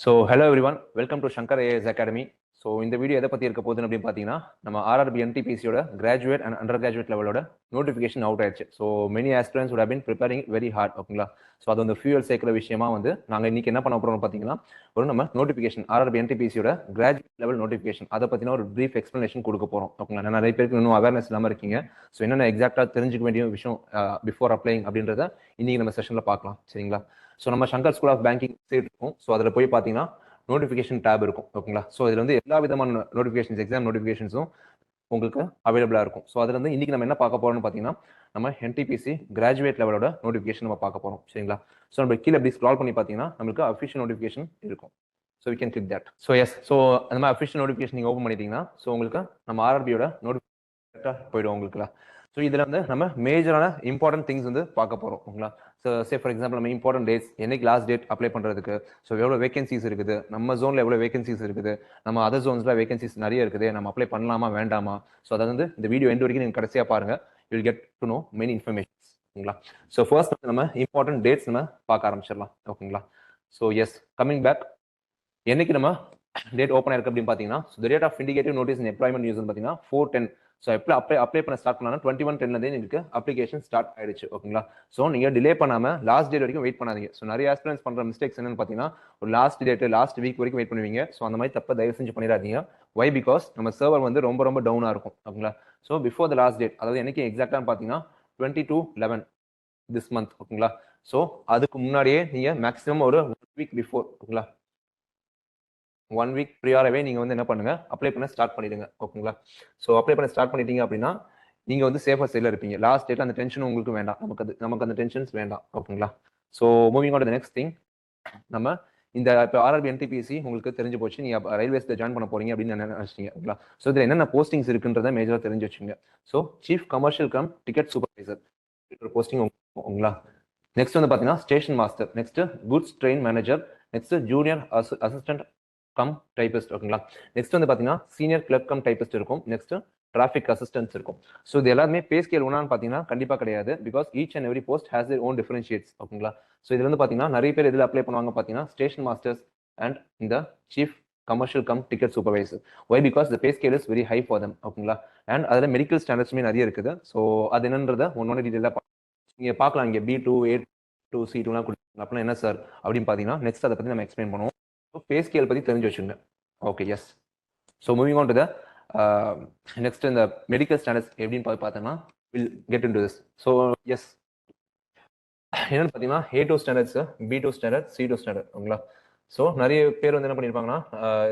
So hello everyone, welcome to Shankar IAS academy. So இந்த video எதை பற்றி இருக்க போகுதுன்னு அப்படின்னு பார்த்தீங்கன்னா, நம்ம ஆர்ஆர்பி என்டிபிசியோட கிராஜுவேட் அண்ட் அண்டர் கிராஜுவேட் லெவலோட நோட்டிஃபிகேஷன் அவுட் ஆயிடுச்சு. So many aspirants would have been preparing very hard. ஓகேங்களா? ஸோ அது வந்து ஃபியூல் சேர்க்கிற விஷயமா வந்து நாங்கள் இன்னைக்கு என்ன பண்ண போகிறோம்னு பார்த்தீங்கன்னா, ஒரு நம்ம நோட்டிஃபிகேஷன் ஆர்ஆர்பி என்டிபிசியோட கிராஜுவேட் லெவல் நோட்டிஃபிகேஷன் அதை பற்றின ஒரு ப்ரீஃப் எக்ஸ்பிளனேஷன் கொடுக்க போகிறோம். ஓகேங்களா? நிறைய பேருக்கு இன்னும் அவேர்னஸ் இல்லாமல் இருக்கீங்க. ஸோ என்னென்ன எக்ஸாக்டாக தெரிஞ்சுக்க வேண்டிய விஷயம் பிஃபோர் அப்ளைங் அப்படின்றத இன்னைக்கு நம்ம செஷனில் பார்க்கலாம். சரிங்களா? ஸோ நம்ம Shankar school of banking site இருக்கும். ஸோ அதில் போய் பார்த்தீங்கன்னா நோட்டிஃபிகேஷன் டேப் இருக்கும். ஓகேங்களா? ஸோ இதில் வந்து எல்லா விதமான நோட்டிஃபிகேஷன்ஸ், எக்ஸாம் நோட்டிஃபிகேஷன்ஸும் உங்களுக்கு அவைலபிளாக இருக்கும். ஸோ அதில் வந்து இன்னைக்கு நம்ம என்ன பார்க்க போறோம்னு பார்த்தீங்கன்னா, நம்ம என்டிபிசி கிராஜுவேட் லெவலோட நோட்டிஃபிகேஷன் நம்ம பார்க்க போறோம். சரிங்களா? ஸோ நம்ம கீழே எப்படி ஸ்க்ரால் பண்ணி பார்த்தீங்கன்னா நம்மளுக்கு அஃபிஷியல் நோட்டிஃபிகேஷன் இருக்கும். So we can click that. So yes, so அந்த மாதிரி அஃபிஷியல் நோட்டிஃபிகேஷன் நீங்கள் ஓப்பன் பண்ணிட்டீங்கன்னா ஸோ உங்களுக்கு நம்ம ஆர்ஆர்பியோட நோட்டிஃபிகேஷன் போயிடும் உங்களுக்கு. ஸோ இதில் வந்து நம்ம மேஜரான இம்பார்ட்டன்ட் திங்ஸ் வந்து பார்க்க போகிறோம். ஓகேங்களா? ஸோ சே ஃபார் எக்ஸாம்பிள் நம்ம இம்பார்ட்டன்ட் டேட்ஸ், என்னைக்கு லாஸ்ட் டேட் அப்ளை பண்ணுறதுக்கு, ஸோ எவ்வளோ வேகன்சிஸ் இருக்குது, நம்ம ஜோனில் எவ்வளோ வேகன்சிஸ் இருக்குது, நம்ம அதர் ஜோன்ஸில் வேகன்சிஸ் நிறைய இருக்குது, நம்ம அப்ளை பண்ணலாமா வேண்டாமா. ஸோ அதை வந்து இந்த வீடியோ எண்ட் வரைக்கும் நீங்கள் கடைசியாக பாருங்கள். You will get to no many informations. ஓகேங்களா? ஸோ ஃபர்ஸ்ட் வந்து நம்ம இம்பார்ட்டன்ட் டேட்ஸ் நம்ம பார்க்க ஆரம்பிச்சிடலாம். ஓகேங்களா? ஸோ எஸ், கமிங் பேக், என்னைக்கு நம்ம டேட் ஓப்பன் ஆயிருக்கு அப்படின்னு பார்த்தீங்கன்னா, the date of indicative notice in employment news பார்த்தீங்கன்னா 4/10. ஸோ அப்ளை பண்ண ஸ்டார்ட் பண்ணா 21/10 உங்களுக்கு அப்ளிகேஷன் ஸ்டார்ட் ஆயிடுச்சு. ஓகேங்களா? ஸோ நீங்க டிலே பண்ணாம லாஸ்ட் டேட் வரைக்கும் வெயிட் பண்ணாதீங்க. ஸோ நிறைய ஆஸ்பிரன்ஸ் பண்ற மிஸ்டேக்ஸ் என்னன்னு பார்த்தீங்கன்னா, ஒரு லாஸ்ட் டேட் லாஸ்ட் வீக் வரைக்கும் வெயிட் பண்ணுவீங்க. ஸோ அந்த மாதிரி தப்ப தயவு செஞ்சு பண்ணிடாதீங்க. வை? பிகாஸ் நம்ம சர்வர் வந்து ரொம்ப ரொம்ப டவுனா இருக்கும். ஓகேங்களா? So before the last date, அதாவது என்னைக்கு எக்ஸாக்டான்னு பார்த்தீங்கன்னா 22/11 திஸ் மந்த். ஓகேங்களா? ஸோ அதுக்கு முன்னாடியே நீங்க மேக்ஸிமம் ஒரு 1 வீக் பிஃபோர், ஓகேங்களா, 1 வீக் ப்ரியாராகவே நீங்கள் வந்து என்ன பண்ணுங்க, அப்ளை பண்ண ஸ்டார்ட் பண்ணிடுங்க. ஓகேங்களா? ஸோ அப்ளை பண்ண ஸ்டார்ட் பண்ணிட்டீங்க அப்படின்னா நீங்கள் வந்து சேஃபர் சைடில் இருப்பீங்க. லாஸ்ட் டேட் அந்த டென்ஷன் உங்களுக்கு வேண்டாம், நமக்கு அந்த டென்ஷன்ஸ் வேண்டாம். ஓகேங்களா? So moving on to the next thing, நம்ம இந்த இப்போ ஆர்ஆர்பி என்டிபிசி உங்களுக்கு தெரிஞ்சு போச்சு, நீங்கள் ரயில்வேஸில் ஜாயின் பண்ண போறீங்க அப்படின்னு நினைச்சிட்டீங்க. ஓகேங்களா? ஸோ இதில் என்னென்ன போஸ்டிங்ஸ் இருக்குன்றத மேஜராக தெரிஞ்சு வச்சுங்க. So chief commercial cum ticket supervisor posting. ஓகேங்களா? நெக்ஸ்ட் வந்து பார்த்தீங்கன்னா station master, next goods train manager, next junior assistant come typist. ஓகேங்களா? நெக்ஸ்ட் வந்து பார்த்தீங்கன்னா சீனியர் கிளர்க் கம் டைபிஸ்ட் இருக்கும். நெக்ஸ்ட் டிராஃபிக் அசிஸ்டன்ஸ் இருக்கும். ஸோ இது எல்லாமே பே ஸ்கேல் ஒன்னான்னு பார்த்தீங்கன்னா கண்டிப்பாக கிடையாது. Because each and every post has their own differentiates. ஓகேங்களா? ஸோ இதுல வந்து பார்த்தீங்கன்னா நிறைய பேர் இதில் அப்ளை பண்ணுவாங்க பார்த்தீங்கன்னா ஸ்டேஷன் மாஸ்டர்ஸ் அண்ட் இந்த chief commercial cum ticket supervisor. Why? Because the pay scale is very high for them. ஓகேங்களா? அண்ட் அதில் மெடிக்கல் ஸ்டாண்டர்ட்ஸுமே நிறைய இருக்குது. ஸோ அது என்னன்றதை ஒன்னொன்று டீட்டெயிலாக நீங்கள் பார்க்கலாம். இங்கே B2, A2, C2லாம் கொடுத்துருக்காங்க. அப்படின்னா என்ன சார் அப்படின்னு பார்த்தீங்கன்னா நெக்ஸ்ட் அதை பற்றி நம்ம எக்ஸ்பிளைன் பண்ணுவோம். பே ஸ்கேல் பற்றி தெரிஞ்சு வச்சுங்க. Okay, yes. So moving on to the next, இந்த மெடிக்கல் ஸ்டாண்டர்ட்ஸ் எப்படின்னு பார்த்தோம்னா will get into this. So yes, என்னன்னு பார்த்தீங்கன்னா A2 standards, B2 standard, C2 standard. ஓகேங்களா? ஸோ நிறைய பேர் வந்து என்ன பண்ணியிருப்பாங்கன்னா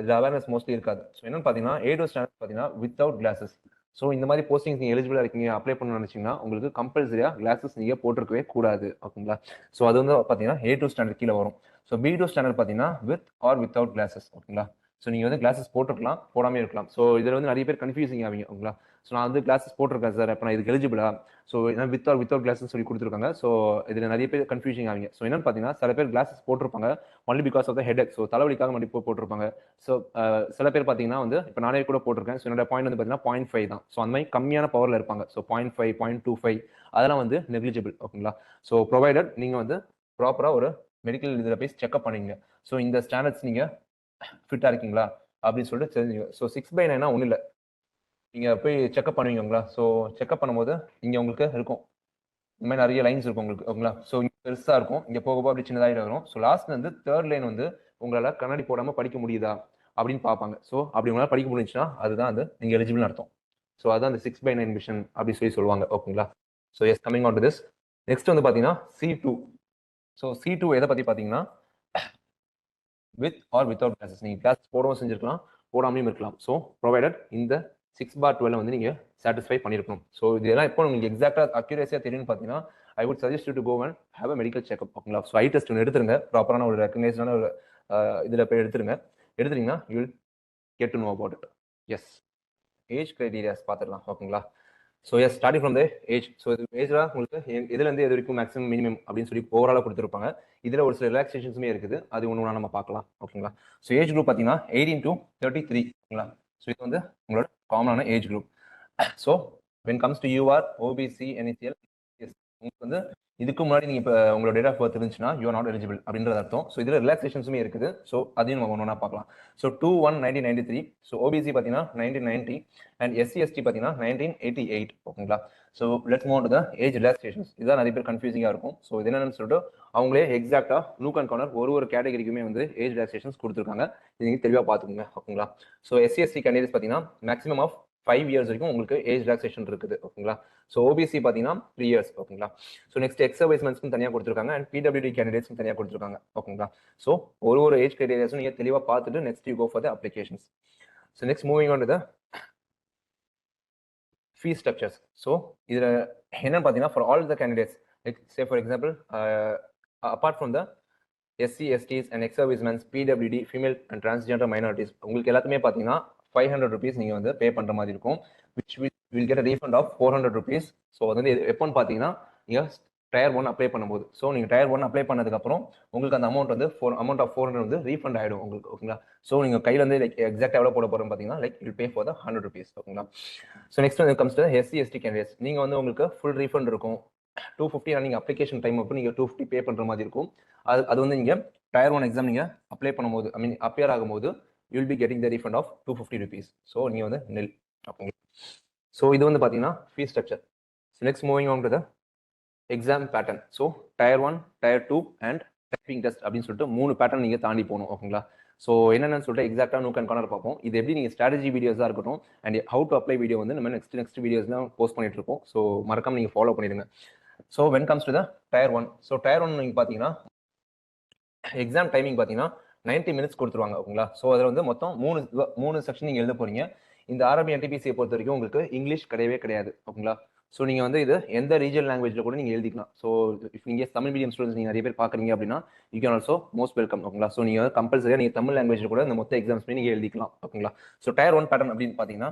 இது அவேர்னஸ் மோஸ்ட்லி இருக்காது. ஸோ என்னன்னு பார்த்தீங்கன்னா A2 ஸ்டாண்டர்ட் பார்த்தீங்கன்னா வித்தவுட் கிளாஸஸ். ஸோ இந்த மாதிரி போஸ்டிங்ஸ் நீங்கள் எலிஜிபிளாக இருக்கீங்க, அப்ளை பண்ண நினைச்சீங்கன்னா உங்களுக்கு கம்பல்சரியாக கிளாஸஸ் நீங்கள் போட்டிருக்கவே கூடாது. ஓகேங்களா? ஸோ அது வந்து பார்த்தீங்கன்னா A2 ஸ்டாண்டர்ட் கீழே வரும். ஸோ B2 ஸ்டாண்டர்ட் பார்த்தீங்கன்னா வித் ஆர் வித்தவுட் கிளாஸஸ். ஓகேங்களா? ஸோ நீங்கள் வந்து கிளாஸஸ் போட்டுருக்கலாம், போடாமே இருக்கலாம். ஸோ இதில் வந்து நிறைய பேர் கன்ஃபியூசிங் ஆவீங்க. ஓகேங்களா? ஸோ நான் வந்து கிளாஸஸ் போட்டிருக்கேன் சார், அப்போ நான் இதுக்கு எலிஜிபிளா? ஸோ வித்தவுட் கிளாஸஸ் சொல்லி கொடுத்துருக்காங்க. ஸோ இதில் நிறைய பேர் கன்ஃபியூசிங் ஆவீங்க. ஸோ என்னன்னு பார்த்தீங்கன்னா சில பேர் கிளாஸஸ் போட்டிருப்பாங்க only because of the head. So தலைவலிக்காக மட்டும் போட்டிருப்பாங்க. ஸோ சில பேர் பார்த்தீங்கன்னா வந்து இப்போ நானே கூட போட்டிருக்கேன். ஸோ என்னோட பாயிண்ட் வந்து பார்த்தீங்கன்னா 0.5 தான். ஸோ அந்த மாதிரி கம்மியான பவரில் இருப்பாங்க. ஸோ 0.5, 0.25 அதெல்லாம் வந்து நெக்லிஜிபிள். ஓகேங்களா? ஸோ ப்ரொவைடட் நீங்கள் வந்து ப்ராப்பராக ஒரு மெடிக்கல் இதில் போய் செக்அப் பண்ணிங்க. ஸோ இந்த ஸ்டாண்டர்ட்ஸ் நீங்கள் ஃபிட்டாக இருக்கீங்களா அப்படின்னு சொல்லிட்டு தெரிஞ்சுங்க. ஸோ 6/9 ஒன்றும் இல்லை, நீங்கள் போய் செக்அப் பண்ணுவீங்களா? ஸோ செக்அப் பண்ணும்போது இங்கே உங்களுக்கு இருக்கும் இந்த மாதிரி நிறைய லைன்ஸ் இருக்கும் உங்களுக்கு. ஓகேங்களா? ஸோ இங்கே பெருசாக இருக்கும், இங்கே போக அப்படி சின்னதாக வரும். ஸோ லாஸ்ட் வந்து தேர்ட் லைன் வந்து உங்களால் கண்ணாடி போடாமல் படிக்க முடியுதா அப்படின்னு பார்ப்பாங்க. ஸோ அப்படி உங்களால் படிக்க முடிஞ்சுன்னா அதுதான் வந்து நீங்கள் எலிஜிபிள்னு அர்த்தம். ஸோ அதான் அந்த 6/9 விஷன் அப்படி சொல்லி சொல்லுவாங்க. ஓகேங்களா? So yes, coming on to this. Next வந்து பார்த்தீங்கன்னா C2. ஸோ C2 எதை பற்றி பார்த்தீங்கன்னா வித் ஆர் வித்தவுட் கிளாஸஸ். நீங்கள் கிளாஸ் போடவும் செஞ்சிருக்கலாம், போடாமையும் இருக்கலாம். ஸோ ப்ரொவைடட் இந்த 6/12 வந்து நீங்கள் சாட்டிஸ்ஃபை பண்ணியிருக்கணும். ஸோ இதெல்லாம் எப்போ உங்களுக்கு எக்ஸாக்டாக அக்யூரேசியாக தெரியும்னு பார்த்தீங்கன்னா I would suggest you to go and have a medical checkup. ஓகேங்களா? ஸோ ஐ டெஸ்ட் ஒன்று எடுத்துருங்க, ப்ராப்பரான ஒரு ரெக்கக்னைஸ்டான ஒரு இதில் போய் எடுத்துட்டீங்கன்னா you will get to know about it. Yes, age criterias பார்த்துடலாம். ஓகேங்களா? So yes, starting from the age. So இது மேஜராக உங்களுக்கு இதுலேருந்து எது வரைக்கும் மேக்ஸிமம் மினிமம் அப்படின்னு சொல்லி ஓவராலாக கொடுத்துருப்பாங்க. இதில் ஒரு சில ரிலாக்ஸேஷன்ஸுமே இருக்குது, அது ஒன்று நம்ம பார்க்கலாம். ஓகேங்களா? ஸோ ஏஜ் குரூப் பார்த்தீங்கன்னா 18 to 33. ஓகேங்களா? ஸோ இது வந்து உங்களோட காமனான age group. So when comes to your OBC NSL, yes உங்களுக்கு வந்து இதுக்கு முன்னாடி நீங்கள் இப்போ உங்களோட டேட் ஆஃப் பர்த் இருந்துச்சுன்னா யூ ஆர் நாட் எலிஜிபிள் அப்படின்றது அர்த்தம். ஸோ இதில் ரிலாக்ஸேஷன்ஸுமே இருக்குது. ஸோ அதையும் நம்ம ஒன்று ஒன்றா பார்க்கலாம். ஸோ 2/1/1993. ஸோ ஓபிசி பார்த்தீங்கன்னா 1990 அண்ட் எஸ்சி/எஸ்டி பார்த்தீங்கன்னா 1988. ஓகேங்களா. So let's move to the age relaxations. இதுதான் நிறைய பேர் கன்ஃபியூசிங்காக இருக்கும். ஸோ இது என்னன்னு சொல்லிட்டு அவங்களே எக்ஸாக்டாக நூக் அண்ட் கார்னர் ஒரு கேட்டகரிக்குமே வந்து ஏஜ் ரிலாக்ஸேஷன்ஸ் கொடுத்துருக்காங்க. இது நீங்கள் தெளிவாக பார்த்துக்கோங்க. ஓகேங்களா. ஸோ எஸ்சி/எஸ்டி கேண்டிடேட்ஸ் பார்த்தீங்கன்னா மேக்ஸிமம் ஆஃப் 5 years வரைக்கும் உங்களுக்கு ஏஜ் ரிலாக்ஸேஷன் இருக்குது. ஓகேங்களா. ஸோ ஓபிசி பார்த்தீங்கன்னா 3 years. ஓகேங்களா. ஸோ நெக்ஸ்ட் எக்ஸ் சர்வீஸ்மென்ஸ்க்கும் தனியாக கொடுத்துருக்காங்க அண்ட் பிடபிள்யூடி கேண்டிடேட்ஸ்க்கும் தனியாக கொடுத்துருக்காங்க. ஓகேங்களா. ஸோ ஒரு ஏஜ் கிரைட்டீரியாஸும் நீங்கள் தெளிவாக பார்த்துட்டு next you go for the applications. So next moving on to the fees structures. So இதில் என்னன்னு பார்த்தீங்கன்னா for all the candidates say for example apart from the SC STs and ex servicemen's PWD female and transgender minorities உங்களுக்கு எல்லாத்துமே பார்த்தீங்கன்னா 500 rupees நீங்கள் வந்து பே பண்ணுற மாதிரி இருக்கும். Which will get a refund of 400 rupees. So அது வந்து எப்போன்னு பார்த்தீங்கன்னா நீங்கள் டயர் 1 அப்ளை பண்ணும்போது. ஸோ நீங்கள் டயர் 1 அப்ளை பண்ணதுக்கப்புறம் உங்களுக்கு அந்த அமௌண்ட் வந்து அமௌண்ட் ஆஃப் 400 வந்து ரீஃபண்ட் ஆகிடும் உங்களுக்கு. ஓகேங்களா. ஸோ நீங்கள் கையில் வந்து லைக் எக்ஸாக்ட் எவ்வளோ போட போகிறோம் பார்த்தீங்கன்னா like will pay for the 100 rupees. ஓகேங்களா. ஸோ நெக்ஸ்ட் வந்து comes to SC ST candidates. நீங்கள் வந்து உங்களுக்கு ஃபுல் ரீஃபண்ட் இருக்கும். 250 நீங்கள் அப்ளிகேஷன் டைம் அப்போ நீங்கள் 250 பே பண்ணுற மாதிரி இருக்கும். அது வந்து நீங்கள் டயர் 1 எக்ஸாம் நீங்கள் அப்ளை பண்ணும்போது அப்பியர் ஆகும்போது you will be getting the refund of 250 rupees. So நீங்க வந்து nil. So இது வந்து பாத்தீங்கன்னா fee structure. So next moving on to the exam pattern. So tier 1, tier 2 and typing test அப்படின்னு சொல்லிட்டு 3 பேட்டர்ன் நீங்க தாண்டி போகணும். ஓகேங்களா. ஸோ என்னென்னு சொல்லிட்டு எக்ஸாக்டாக நூக் அண்ட் கார்னர் பார்ப்போம். இது எப்படி நீங்கள் ஸ்ட்ராட்டஜி வீடியோஸாக இருக்கட்டும் and how to apply video வந்து நம்ம நெக்ஸ்ட் வீடியோஸ்லாம் போஸ்ட் பண்ணிட்டு இருக்கோம். ஸோ மறக்காம நீங்கள் ஃபாலோ பண்ணிடுங்க. So when comes to the tier 1. So tier 1 நீங்கள் பார்த்தீங்கன்னா எக்ஸாம் டைமிங் பார்த்தீங்கன்னா 90 minutes கொடுத்துருவாங்க. ஓகேங்களா. ஸோ அதில் வந்து மொத்தம் மூணு செக்ஷன் நீங்கள் எழுத போறீங்க. இந்த ஆர்ஆர்பி என்டிபிசியை பொறுத்த வரைக்கும் உங்களுக்கு இங்கிலீஷ் கிடையவே கிடையாது. ஓகேங்களா. ஸோ நீங்கள் வந்து இது எந்த ரீஜனல் லாங்குவேஜில் கூட நீங்கள் எழுதிக்கலாம். ஸோ இஃப் நீங்கள் தமிழ் மீடியம் ஸ்டூடெண்ட்ஸ் நீங்கள் நிறைய பேர் பார்க்குறீங்க அப்படின்னா you can also most welcome. ஓகேங்களா. ஸோ நீங்கள் கம்பல்சரியாக நீங்கள் தமிழ் லாங்குவேஜில் கூட இந்த மொத்த எக்ஸாம்ஸ்மே நீங்கள் எழுதிக்கலாம். ஓகேங்களா. ஸோ டயர் 1 பேட்டர்ன் அப்படின்னு பார்த்தீங்கன்னா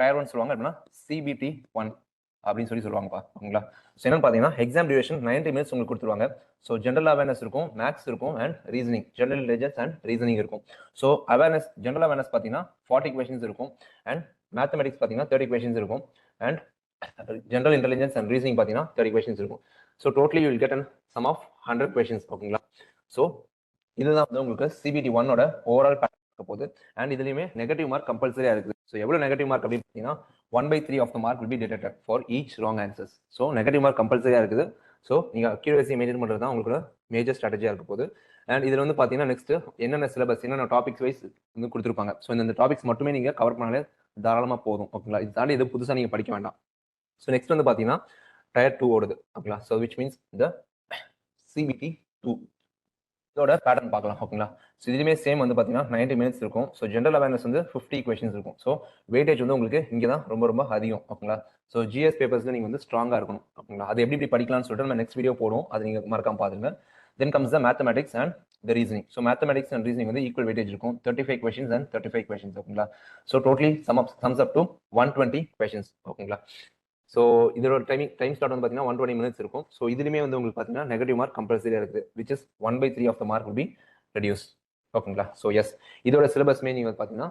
டயர் 1 சொல்லுவாங்க அப்படின்னா சிபிடி 1 அப்படின்னு சொல்லுவாங்கப்பா. ஓகேங்களா. ஸோ என்னன்னு பார்த்தீங்கன்னா எக்ஸாம் டியூரேஷன் 90 minutes உங்களுக்கு கொடுத்துருவாங்க. ஸோ ஜென்ரல் அவேர்னஸ் இருக்கும், மேக்ஸ் இருக்கும் and reasoning, general intelligence and reasoning இருக்கும். ஸோ அவேர்னஸ் ஜென்ரல் அவேர்னஸ் பார்த்தீங்கன்னா 40 questions இருக்கும் அண்ட் மேத்தமெட்டிக்ஸ் பார்த்தீங்கன்னா 30 questions இருக்கும் and general intelligence and reasoning பார்த்தீங்கன்னா 30 questions இருக்கும். So totally you will get an sum of 100 questions. ஓகேங்களா. ஸோ இதுதான் வந்து உங்களுக்கு சிபிடி 1 ஓவரால் பேட்டர்ன் இருக்க போகுது அண்ட் இதுலையுமே நெகட்டிவ் மார்க் கம்பல்சரியா இருக்குது. ஸோ எவ்வளோ நெகட்டிவ் மார்க் அப்படின்னு பார்த்தீங்கன்னா 1/3 of the mark will be deducted for each wrong answers. So negative mark கம்பல்சரியா இருக்குது. ஸோ நீங்கள் அக்யூரசி மெயின்டைன் பண்ணுறது தான் உங்களுக்கு மேஜர் ஸ்ட்ராட்டஜியாக இருக்க போகுது. அண்ட் இதில் வந்து பார்த்தீங்கன்னா நெக்ஸ்ட் என்னென்ன சிலபஸ் என்னென்ன டாபிக்ஸ் வைஸ் வந்து கொடுத்துருப்பாங்க. ஸோ இந்த டாபிக்ஸ் மட்டுமே நீங்கள் கவர் பண்ணாலே தாராளமாக போதும். ஓகேங்களா. இது தாண்டி எது புதுசாக நீங்கள் படிக்க வேண்டாம். ஸோ நெக்ஸ்ட் வந்து பார்த்தீங்கன்னா டயர் 2 ஓடுது. ஓகேங்களா. So which means the CBT 2 இதோட பேட்டர்ன் பார்க்கலாம். ஓகேங்களா. ஸோ இதுலேயுமே சேம் வந்து பார்த்தீங்கன்னா 90 minutes இருக்கும். ஸோ ஜென்ரல் அவேர்னஸ் வந்து 50 questions இருக்கும். ஸோ வெயிட்டேஜ் வந்து உங்களுக்கு இங்கே தான் ரொம்ப அதிகம். ஓகேங்களா. ஸோ ஜிஎஸ் பேப்பர்ஸ்ல நீங்கள் வந்து ஸ்ட்ராங்காக இருக்கணும். ஓகேங்களா. அது எப்படி படிக்கலாம்னு சொல்லிட்டு நம்ம நெக்ஸ்ட் வீடியோ போடுவோம். அது நீங்கள் மறக்காம பாருங்க. Then comes the mathematics and the reasoning. So mathematics and reasoning வந்து ஈக்குவல் வெயிட்டேஜ் இருக்கும். 35 questions அண்ட் 35 questions. ஓகேங்களா. So totally sums up to 120 questions. ஓகேங்களா. ஸோ இதோட டைம் ஸ்லாட் வந்து பார்த்தீங்கன்னா 120 minutes இருக்கும். ஸோ இதுலையுமே வந்து உங்களுக்கு பார்த்தீங்கன்னா நெகட்டிவ் மார்க் கம்பல்சரியாக இருக்குது. Which is 1/3 of the mark will be reduced. ஓகேங்களா. ஸோ எஸ் இதோட சிலபஸ்மே நீங்கள் பார்த்தீங்கன்னா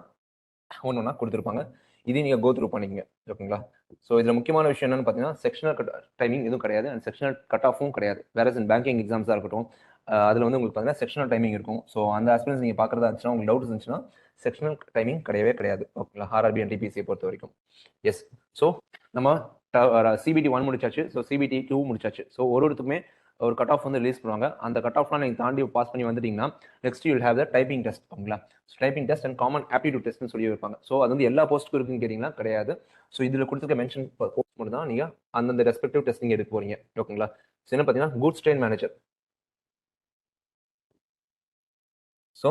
ஒன்றா கொடுத்துருப்பாங்க. இதையும் நீங்கள் கோ த்ரூ பண்ணிக்கங்க. ஓகேங்களா. ஸோ இதில் முக்கியமான விஷயம் என்னன்னு பார்த்தீங்கன்னா செக்ஷனல் டைமிங் எதுவும் கிடையாது அண்ட் செக்ஷனல் கட் ஆஃபும் கிடையாது. வேற பேங்கிங் எக்ஸாம்ஸாக இருக்கட்டும் அதில் வந்து உங்களுக்கு பார்த்தீங்கன்னா செக்ஷனல் டைமிங் இருக்கும். ஸோ அந்த ஆஸ்பிரன்ஸ் நீங்கள் பார்க்குறதா இருந்துச்சுன்னா உங்களுக்கு டவுட் இருந்துச்சுன்னா செக்ஷனல் டைமிங் கிடையவே கிடையாது. ஓகேங்களா. ஆர்ஆர்பி என்டிபிசியை பொறுத்த வரைக்கும். எஸ். ஸோ நம்ம சிபிடி 1 முடிச்சாச்சு. ஸோ சிபிடி 2 முடிச்சாச்சு. ஸோ ஒருத்தருக்குமே ஒரு கட் ஆஃப் வந்து ரிலீஸ் பண்ணுவாங்க. அந்த கட் ஆஃப்லாம் நீங்கள் தாண்டி பாஸ் பண்ணி வந்துட்டீங்கன்னா next you will have the typing test. ஓகேங்களா. Typing test and common aptitude டெஸ்ட்னு சொல்லி வைப்பாங்க. ஸோ அது வந்து எல்லா போஸ்ட்டுக்கும் இருக்குன்னு கேட்டிங்கன்னா கிடையாது. ஸோ இதில் கொடுத்துருக்க மென்ஷன் போஸ்ட் மட்டும் தான் நீங்கள் அந்தந்த ரெஸ்பெக்டிவ் டெஸ்ட் நீங்கள் எடுக்க போறீங்க. ஓகேங்களா. ஸோ என்ன பார்த்தீங்கன்னா goods train manager. So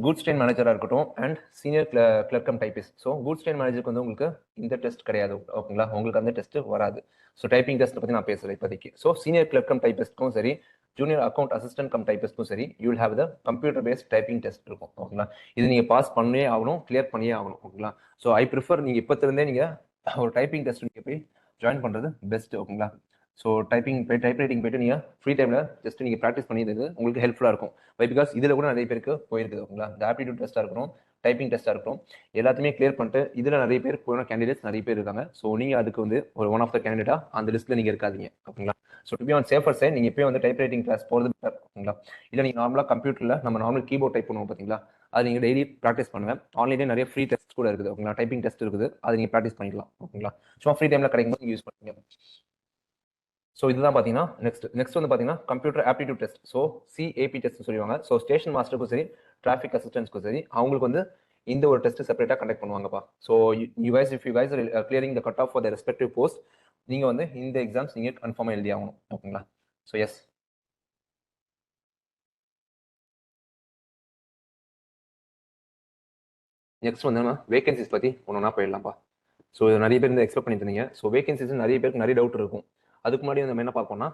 goods train மேனேஜராக இருக்கட்டும் and senior clerk cum typist. So goods train மேனேஜருக்கு வந்து உங்களுக்கு இந்த டெஸ்ட் கிடையாது. ஓகேங்களா. உங்களுக்கு அந்த டெஸ்ட் வராது. ஸோ டைப்பிங் டெஸ்ட் பற்றி நான் பேசுகிறேன் இப்போதைக்கு. ஸோ சீனியர் கிளர்க் கம் டைபிஸ்ட்க்கும் சரி ஜூனியர் அக்கௌண்ட் அசிஸ்டன்ட் கம் டைபிஸ்ட்க்கும் சரி you will have the computer based typing test இருக்கும். ஓகேங்களா. இது நீங்கள் பாஸ் பண்ணியே ஆகணும், கிளியர் பண்ணியே ஆகணும். ஓகேங்களா. ஸோ ஐ ப்ரிஃபர் நீங்கள் இப்போத்திருந்தே நீங்கள் ஒரு டைப்பிங் டெஸ்ட் நீங்கள் போய் ஜாயின் பண்ணுறது பெஸ்ட். ஓகேங்களா. ஸோ டைப் ரைட்டிங் போயிட்டு நீங்கள் ஃப்ரீ டைமில் ஜஸ்ட் நீங்கள் ப்ராக்டிஸ் பண்ணியது உங்களுக்கு ஹெல்ப்ஃபுல்லாக இருக்கும். பிகாஸ் இதில் கூட நிறைய பேருக்கு போயிருக்குது. ஓகேங்களா. இந்த ஆப்டிடியூட் டெஸ்ட்டாக இருக்கணும், டைப்பிங் டெஸ்ட்டாக இருக்கட்டும் எல்லாத்தையுமே கிளியர் பண்ணிட்டு இதில் நிறைய பேர் போன கேண்டிடேட்ஸ் நிறைய பேர் இருக்காங்க. ஸோ நீங்கள் அதுக்கு வந்து ஒரு ஒன் ஆஃப் த கேண்டிடேட்டா அந்த லிஸ்ட்டில் நீங்கள் இருக்காதீங்க. ஓகேங்களா? So to be on safer side நீங்கள் எப்பயும் வந்து டைப் ரைட்டிங் கிளாஸ் போகிறது பெட்டர். ஓகேங்களா? இல்லை நீங்கள் நார்மலாக கம்ப்யூட்டரில் நம்ம நார்மல் கீபோர்ட் டைப் பண்ணுவோம் பார்த்தீங்களா, அது நீங்கள் டெய்லி ப்ராக்டிஸ் பண்ணுங்கள். ஆன்லைனே நிறைய ஃப்ரீ டெஸ்ட் கூட இருக்குது. ஓகேங்களா? டைப்பிங் டெஸ்ட் இருக்குது, அது நீங்கள் ப்ராக்டிஸ் பண்ணிக்கலாம். ஓகேங்களா? சும்மா ஃப்ரீ டைமில் கிடைக்கும் போது யூஸ் பண்ணுங்க. ஸோ இதுதான் பார்த்தீங்கன்னா நெக்ஸ்ட் வந்து பார்த்தீங்கன்னா computer aptitude test. So CAP test சொல்லுவாங்க. ஸோ ஸ்டேஷன் மாஸ்டருக்கும் சரி டிராஃபிக் அசிஸ்டன்ஸ்க்கும் சரி அவங்களுக்கு வந்து இந்த ஒரு டெஸ்ட் செப்பரேட்டாக கண்டக்ட் பண்ணுவாங்கப்பா. So you guys if you guys clearing the cut off for the respective post நீங்கள் வந்து இந்த எக்ஸாம்ஸ் நீங்கள் கன்ஃபார்மாக எழுதி ஆகணும். ஓகேங்களா? ஸோ எஸ், நெக்ஸ்ட் வந்து நம்ம வேகன்சிஸ் பற்றி ஒன்றா போயிடலாம்ப்பா. ஸோ இது நிறைய பேர் வந்து எக்ஸ்பெக்ட் பண்ணிட்டு இருந்தீங்க. ஸோ வேகன்சிஸ் நிறைய பேருக்கு நிறைய டவுட் இருக்கும். அதுக்கு முன்னாடி நம்ம என்ன பார்ப்போம்னா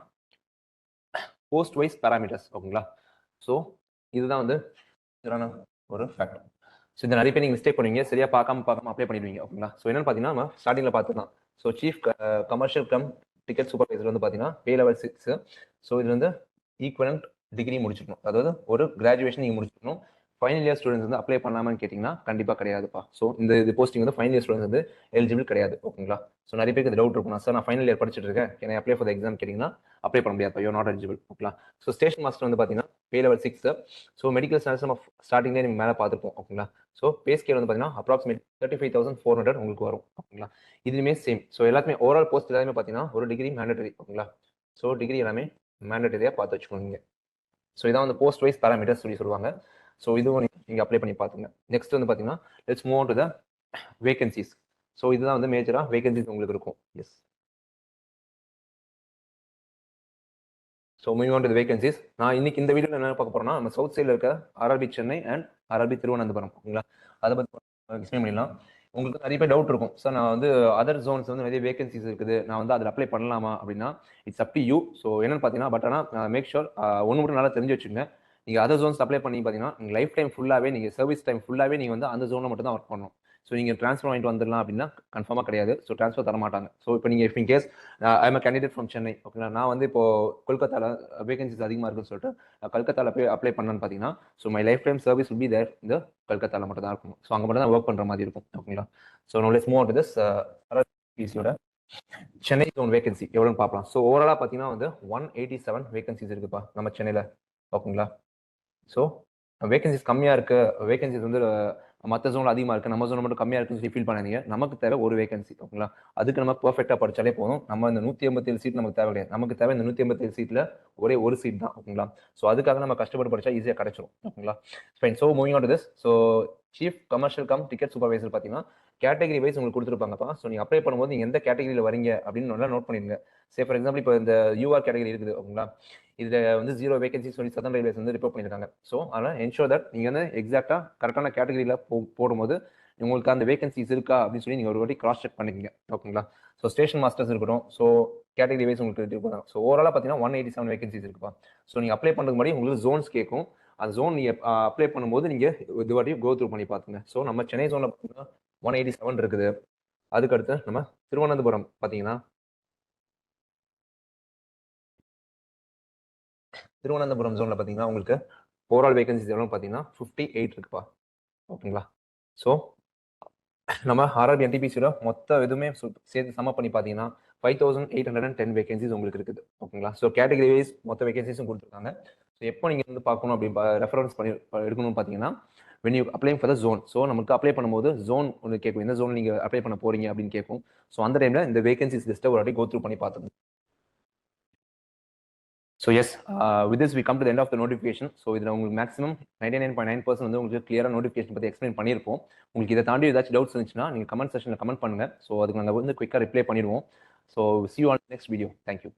போஸ்ட் வைஸ் பேராமீட்டர்ஸ். ஓகேங்களா? ஸோ இதுதான் வந்து ஒரு ஃபேக்ட். ஸோ இந்த நிறைய பேர் நீங்கள் மிஸ்டேக் பண்ணுவீங்க, சரியா பார்க்காம அப்ளை பண்ணிடுவீங்க. ஓகேங்களா? ஸோ என்னன்னு பார்த்தீங்கன்னா நம்ம ஸ்டார்டிங்கில் பார்த்துக்கலாம். So chief commercial cum ticket supervisor வந்து பார்த்தீங்கன்னா பே லெவல் 6. ஸோ இது வந்து ஈக்குவலண்ட் டிகிரி முடிச்சிருக்கணும், அதாவது ஒரு கிராஜுவேஷன் நீங்கள் முடிச்சிருக்கணும். ஃபைனல் இயர் ஸ்டூடெண்ட்ஸ் வந்து அப்ளை பண்ணலாமான்னு கேட்டிங்கன்னா கண்டிப்பாக கிடையாதுப்பா. ஸோ இந்த போஸ்டிங் வந்து ஃபைனல் இயர் ஸ்டூடெண்ட்ஸ் வந்து எலிஜிபிள் கிடையாது. ஓகேங்களா? ஸோ நிறைய பேருக்கு டவுட் இருக்கும், சார் நான் ஃபைனல் இயர் படிச்சுட்டு இருக்கேன், can apply for the exam கேட்டிங்கன்னா அப்ளை பண்ண முடியாது, யூ நாட் எலிஜிபிள். ஓகேங்களா? ஸோ ஸ்டேஷன் மாஸ்டர் வந்து பார்த்தீங்கன்னா பே லெவல் 6. ஸோ மெடிக்கல் ஸ்டாண்டர்ட்ஸ் நம்ம ஸ்டார்டிங்லேயே நீங்கள் மேலே பார்த்துருப்போம். ஓகேங்களா? ஸோ பே ஸ்கேல் வந்து பார்த்தீங்கன்னா அப்ராக்சிமேட் 35,400 உங்களுக்கு வரும். ஓகேங்களா? இதுவுமே சேம். ஸோ எல்லாத்துமே ஓவரால் போஸ்ட் எல்லாமே பார்த்தீங்கன்னா ஒரு டிகிரி மேண்டட்டரி. ஓகேங்களா? ஸோ டிகிரி எல்லாமே மேண்டட்டரியாக பார்த்து வச்சுக்கோங்க. ஸோ இதான் வந்து போஸ்ட் வைஸ் பேராமீட்டர்ஸ் சொல்லுவாங்க. ஸோ இதுவும் நீங்கள் அப்ளை பண்ணி பார்த்துங்க. நெக்ஸ்ட் வந்து பார்த்தீங்கன்னா let's move on to the vacancies. So இதுதான் வந்து மேஜராக வேகன்சிஸ் உங்களுக்கு இருக்கும். Yes, so move on to the vacancies. நான் இன்னைக்கு இந்த வீடியோவில் என்ன பார்க்க போறேன்னா நம்ம சவுத் சைடில் இருக்க RRB Chennai and RRB Thiruvananthapuram. ஓகேங்களா? அதை பற்றி எக்ஸ்பிளைன் பண்ணிடலாம். உங்களுக்கு நிறைய பேர் டவுட் இருக்கும், சார் நான் வந்து அதர் ஜோன்ஸ் வந்து நிறைய வேகன்சிஸ் இருக்குது, நான் வந்து அதில் அப்ளை பண்ணலாமா அப்படின்னா it's up to you. So என்னன்னு பார்த்தீங்கன்னா பட் ஆனால் மேக் ஷோர் ஒன்று மட்டும் நல்லா தெரிஞ்சு வச்சுங்க. நீங்கள் அதர் ஜோன்ஸ் அப்ளை பண்ணி பார்த்தீங்கன்னா நீங்கள் லைஃப் டைம் ஃபுல்லாகவே நீங்கள் சர்வீஸ் டைம் ஃபுல்லாகவே நீங்கள் வந்து அந்த ஜோனில் மட்டும் தான் ஒர்க் பண்ணணும். ஸோ நீங்கள் ட்ரான்ஸ்ஃபர் வாங்கிட்டு வந்துடலாம் அப்படின்னா கன்ஃபார்மாக கிடையாது. ஸோ ட்ரான்ஸ்ஃபர் தர மாட்டாங்க. ஸோ இப்போ நீங்கள் if in case I am candidate from Chennai. ஓகேங்களா? நான் வந்து இப்போ கொல்கத்தாவில் வேகன்சிஸ் அதிகமாக இருக்குன்னு சொல்லிட்டு கல்கத்தாவில் போய் அப்ளை பண்ணேன்னு பார்த்தீங்கன்னா so my lifetime service will be there இந்த கல்கத்தாவில் மட்டும் தான் இருக்கும். ஸோ அங்கே மட்டும் தான் ஒர்க் பண்ணுற மாதிரி இருக்கும். ஓகேங்களா? So no let's move on to this பிசியோட சென்னை ஜோன் வேகன்சி எவ்வளோன்னு பார்க்கலாம். ஸோ ஓவராலாக பார்த்தீங்கன்னா வந்து 187 வேகன்சிஸ் இருக்குப்பா நம்ம சென்னையில். ஓகேங்களா? ஸோ வேகன்சிஸ் கம்மியாக இருக்கு, வேகன்சிஸ் வந்து மற்ற ஜோனில் அதிகமாக இருக்குது, நம்ம ஜோனில் மட்டும் கம்மியாக இருக்குன்னு சொல்லி ஃபீல் பண்ணாதீங்க. நமக்கு தேவை ஒரு வேகன்சி. ஓகேங்களா? அதுக்கு நம்ம பர்ஃபெக்டாக படித்தாலே போதும். நம்ம இந்த 187 சீட் நமக்கு தேவை கிடையாது. நமக்கு தேவை இந்த 187 சீட்டில் ஒரே ஒரு சீட் தான். ஓகேங்களா? ஸோ அதுக்காக நம்ம கஷ்டப்பட்டு படித்தா ஈஸியாக கிடைச்சிரும். ஓகேங்களா? Fine. So moving on to this. So chief commercial cum ticket supervisor பார்த்தீங்கன்னா கேட்டகரி வைஸ் உங்களுக்கு கொடுத்துருப்பாங்கப்பா. ஸோ நீங்கள் அப்ளை பண்ணும்போது நீங்கள் எந்த கேட்டகரியில் வரீங்க அப்படின்னு நல்லா நோட் பண்ணிடுங்க. சே ஃபார் எக்ஸாம்பிள் இப்போ இந்த யூஆர் கேட்டகரி இருக்குது. ஓகேங்களா? இதில் வந்து 0 வேகன்சி சொல்லி சதன் ரயில்வேஸ் வந்து ரிப்போர்ட் பண்ணியிருக்காங்க. ஸோ அதனால் என்ஷோர் தட் நீங்கள் வந்து எக்ஸாக்டாக கரெக்டான கேட்டகரியில் போடும்போது உங்களுக்கு அந்த வேகன்சிஸ் இருக்கா அப்படின்னு சொல்லி நீங்கள் ஒரு வாட்டி கிராஸ் செக் பண்ணிக்கங்க. ஓகேங்களா? ஸோ ஸ்டேஷன் மாஸ்டர்ஸ் இருக்கட்டும். ஸோ கேட்டகரி வைஸ் உங்களுக்கு இருப்பாங்க. ஸோ ஓவராலாக பார்த்தீங்கன்னா 187 வேகன்சிஸ் இருக்குப்பா. ஸோ நீங்கள் அப்ளை பண்ணுறதுக்கு முன்னாடி உங்களுக்கு ஜோன்ஸ் கேட்கும். அந்த ஜோன் நீங்கள் அப்ளை பண்ணும்போது நீங்கள் இது வாட்டி கோ த்ரூ பண்ணி பார்த்துங்க. ஸோ நம்ம சென்னை ஜோனில் பார்த்தீங்கன்னா 187 இருக்குது. அதுக்கடுத்து நம்ம திருவனந்தபுரம் பார்த்தீங்கன்னா திருவனந்தபுரம் ஜோனில் பார்த்தீங்கன்னா உங்களுக்கு ஓவரால் வேகன்சிஸ் எவ்வளோ பார்த்தீங்கன்னா 58 இருக்குப்பா. ஓகேங்களா? ஸோ நம்ம ஆர்ஆர்பி என்டிபிசியோட மொத்த எதுவுமே சேர்த்து சம பண்ணி பார்த்தீங்கன்னா 5810 வேகன்சிஸ் உங்களுக்கு இருக்குது. ஓகேங்களா? ஸோ கேட்டகரி வைஸ் மொத்த வேகன்சிஸும் கொடுத்துருக்காங்க. ஸோ எப்போ நீங்கள் வந்து பார்க்கணும் அப்படி ரெஃபரன்ஸ் பண்ணி எடுக்கணும்னு பார்த்தீங்கன்னா when you applying for the zone. So நமக்கு அப்ளை பண்ணும்போது ஜோன் ஒன்று கேட்கும், எந்த ஜோன் நீங்கள் அப்ளை பண்ண போறீங்க அப்படின்னு கேட்கும். ஸோ அந்த டைமில் இந்த வேகன்சிஸ் லிஸ்ட்டை ஒரு வாட்டி கோ த்ரூ பண்ணி பார்த்துங்க. So yes, with this we come to the end of the notification. ஸோ இதில் உங்களுக்கு மேக்ஸிமம் 99.9% வந்து உங்களுக்கு கிளியராக நோட்டிஃபிகேஷன் பற்றி எக்ஸ்பிளைன் பண்ணியிருப்போம். உங்களுக்கு இதை தாண்டி ஏதாச்சும் டவுட்ஸ் இருந்துச்சுன்னா நீங்கள் கமெண்ட் செக்ஷனில் கமெண்ட் பண்ணுங்கள். ஸோ அதுக்கு நாங்கள் வந்து குயிக்காக ரிப்ளை பண்ணிடுவோம். So see you on the next video. Thank you.